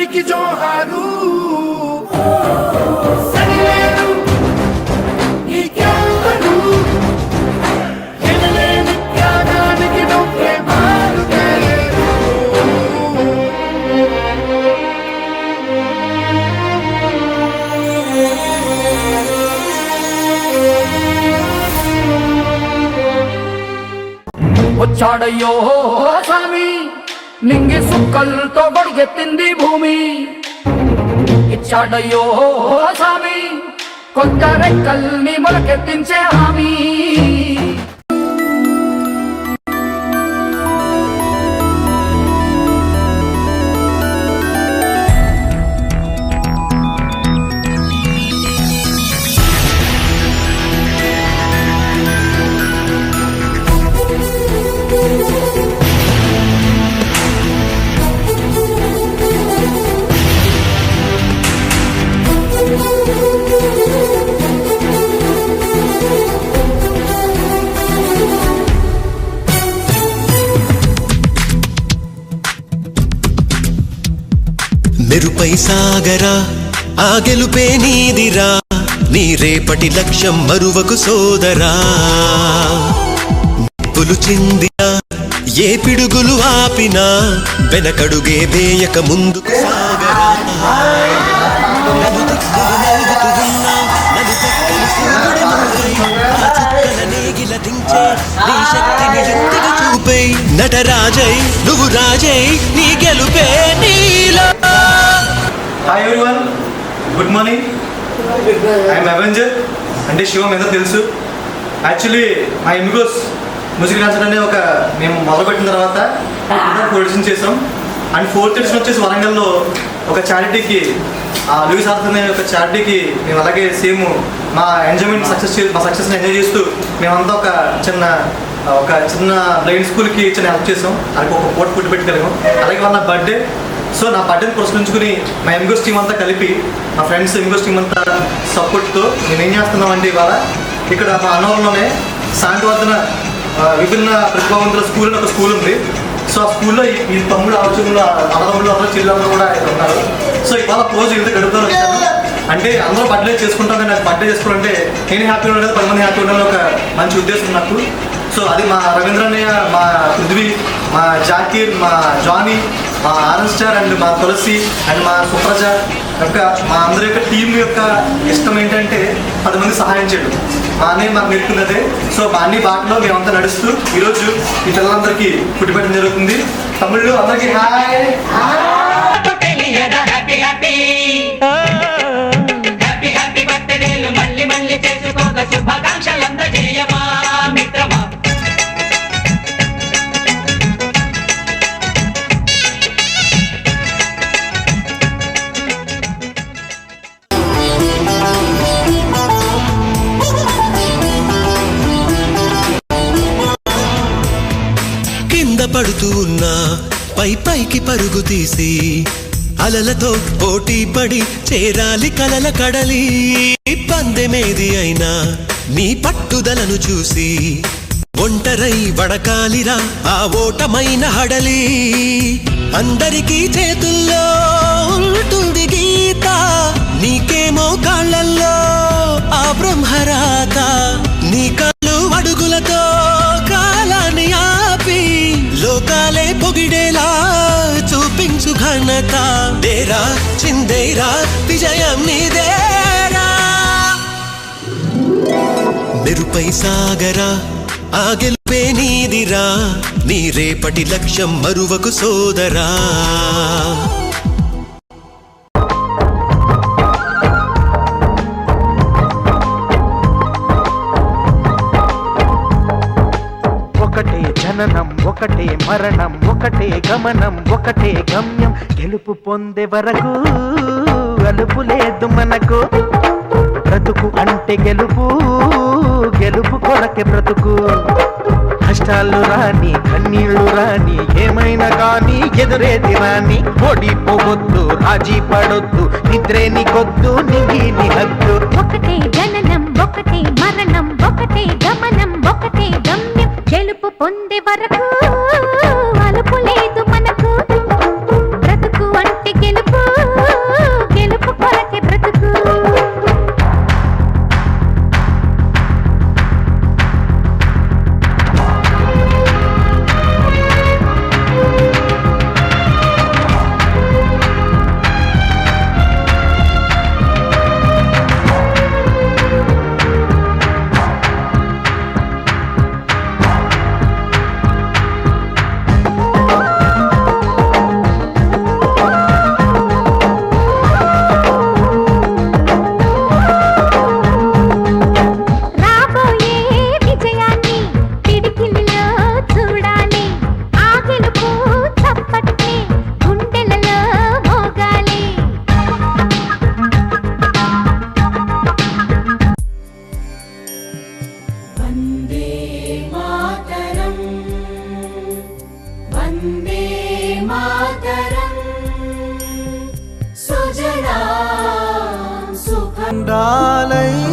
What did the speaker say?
త్యాగానికి జోహారు వచ్చాడయ్యో స్వామి నింగి సుక్కలతో గొడిగెత్తింది భూమి ఇచ్చాడయ్యో స్వామి కొత్త రెక్కల్ని మొలకెత్తించే హామీ మెరుపై సాగరా ఆ గెలుపే నీదిరా నీ రేపటి లక్ష్యం మరువకు సోదరా నిప్పులు చిందిరా ఏ పిడుగులు ఆపినా వెనకడుగే వేయక ముందుకు సాగరా నటరాజై నువ్వు రాజై నీ గెలుపే నీలో. Hi everyone, good morning. I'm Avenger అంటే శివం ఏదో తెలుసు. యాక్చువల్లీ మా ఎమిగోస్ మ్యూజిక్ డాన్సర్ అనే ఒక మేము మొదలుపెట్టిన తర్వాత ఎడిషన్ చేసాం. అండ్ 4th ఎడిషన్ వచ్చేసి వరంగల్లో ఒక చారిటీకి లూయిస్ ఆర్థర్ అనే ఒక చారిటీకి మేము అలాగే సేమ్ మా ఎంజాయ్మెంట్ మా సక్సెస్ని ఎంజాయ్ చేస్తూ మేమంతా ఒక చిన్న బ్లైండ్ స్కూల్కి చిన్న హెల్ప్ చేసాం. అలాగే ఒక పూట ఫుడ్ పెట్టుకెళ్ళాము. అలాగే వాళ్ళ బర్త్డే, సో నా బర్త్డేని పురస్కరించుకుని మా ఎంగోస్ టీం అంతా కలిపి మా ఫ్రెండ్స్ ఎంగోస్ టీం అంతా సపోర్ట్తో మేము ఏం చేస్తున్నామంటే ఇవాళ ఇక్కడ మా అన్నవరంలోనే శాంతివర్ధన విభిన్న ప్రతిభావంతుల స్కూల్ అని ఒక స్కూల్ ఉంది. సో ఆ స్కూల్లో ఈ తమ్ముడు ఆలోచనలు అన్నదమ్ముళ్ళు అందరూ చెల్లెళ్ళు కూడా ఉన్నారు. సో ఇవాళ రోజు ఇంత గడుపుతాను వచ్చాను. అంటే అందరూ బర్త్డే చేసుకుంటాం, కానీ నాకు బర్త్డే చేసుకోవాలంటే నేను హ్యాపీగా ఉండదు, 10 మంది హ్యాపీగా ఉండాలని ఒక మంచి ఉద్దేశం నాకు. సో అది మా రవీంద్ర అన్నయ్య, మా పృథ్వీ, మా జాకీర్, మా జానీ, మా ఆరెంజ్ స్టార్ అండ్ మా తులసి అండ్ మా సుప్రజ యొక్క మా అందరి యొక్క టీం యొక్క ఇష్టం ఏంటంటే 10 మంది సహాయం చేయడం. మా అన్నయ్య మాకు నేర్పుకున్నదే. సో మా అన్ని బాటలో మేమంతా నడుస్తూ ఈరోజు ఈ పిల్లలందరికీ ఫుడ్ పెట్టడం జరుగుతుంది. తమిళ్లో అందరికీ హాయ్. పడుతూ ఉన్నా పైకి పరుగు తీసి అలలతో పోటీ పడి చేరాలి కలల కడలి. పందెమేది అయినా నీ పట్టుదలను చూసి ఒంటరై వడకాలిరా ఆ ఓటమైన హడలి. అందరికీ చేతుల్లో ఉంటుంది గీత, నీకేమో కాళ్ళల్లో ఆ బ్రహ్మరాత. నీ కాళ్ళు అడుగులతో కాలాన్ని ఆపి లోకాలే పొగిడేలా చూపించు ఘనత. దేరా చిందేరా విజయం నీదేరా. మెరుపై సాగరా ఆ గెలుపే నీదిరా నీ రేపటి లక్ష్యం మరువకు సోదరా. ఒకటే జననం, ఒకటే మరణం, ఒకటే గమనం, ఒకటే గమ్యం. గెలుపు పొందే వరకు అలుపు లేదు మనకు. బ్రతుకు అంటే గెలుపు, గెలుపు కొరకే బ్రతుకు. కష్టాలు రాని కన్నీళ్లు రాని ఏమైనా కానీ ఎదురేది రాని. ఓడిపోవద్దు, రాజీ పడొద్దు, నిద్రే నీకొద్దు, నింగి నీ హద్దు. ఒకటే జననం, ఒకటే మరణం, ఒకటే గమనం, ఒకటే గమ్యం. గెలుపు పొందే వరకు అలుపు లేదు మనకు. బ్రతుకు అంటే గెలుపు, ఉండాలై